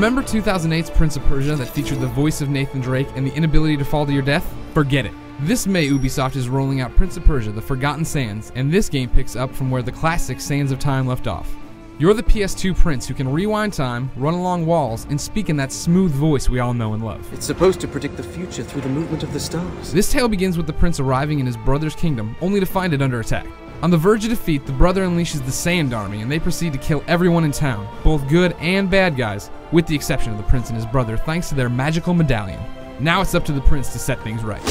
Remember 2008's Prince of Persia that featured the voice of Nathan Drake and the inability to fall to your death? Forget it. This May, Ubisoft is rolling out Prince of Persia: The Forgotten Sands, and this game picks up from where the classic Sands of Time left off. You're the PS2 prince who can rewind time, run along walls, and speak in that smooth voice we all know and love. It's supposed to predict the future through the movement of the stars. This tale begins with the prince arriving in his brother's kingdom, only to find it under attack. On the verge of defeat, the brother unleashes the Sand Army, and they proceed to kill everyone in town, both good and bad guys, with the exception of the prince and his brother, thanks to their magical medallion. Now it's up to the prince to set things right.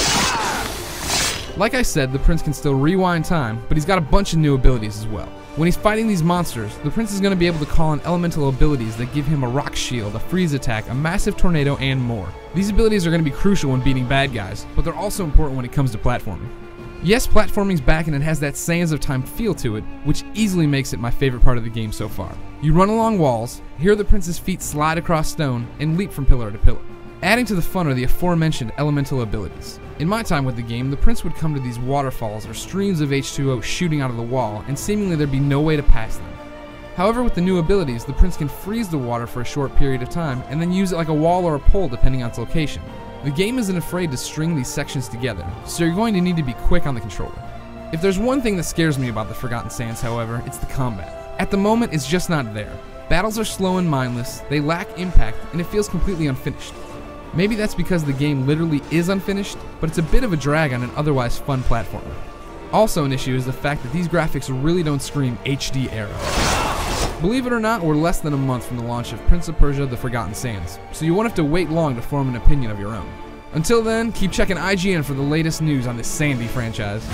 Like I said, the prince can still rewind time, but he's got a bunch of new abilities as well. When he's fighting these monsters, the prince is going to be able to call on elemental abilities that give him a rock shield, a freeze attack, a massive tornado, and more. These abilities are going to be crucial when beating bad guys, but they're also important when it comes to platforming. Yes, platforming's back and it has that Sands of Time feel to it, which easily makes it my favorite part of the game so far. You run along walls, hear the prince's feet slide across stone, and leap from pillar to pillar. Adding to the fun are the aforementioned elemental abilities. In my time with the game, the prince would come to these waterfalls or streams of H2O shooting out of the wall, and seemingly there'd be no way to pass them. However, with the new abilities, the prince can freeze the water for a short period of time, and then use it like a wall or a pole depending on its location. The game isn't afraid to string these sections together, so you're going to need to be quick on the controller. If there's one thing that scares me about the Forgotten Sands, however, it's the combat. At the moment, it's just not there. Battles are slow and mindless, they lack impact, and it feels completely unfinished. Maybe that's because the game literally is unfinished, but it's a bit of a drag on an otherwise fun platformer. Also an issue is the fact that these graphics really don't scream HD era. Believe it or not, we're less than a month from the launch of Prince of Persia: The Forgotten Sands, so you won't have to wait long to form an opinion of your own. Until then, keep checking IGN for the latest news on this sandy franchise.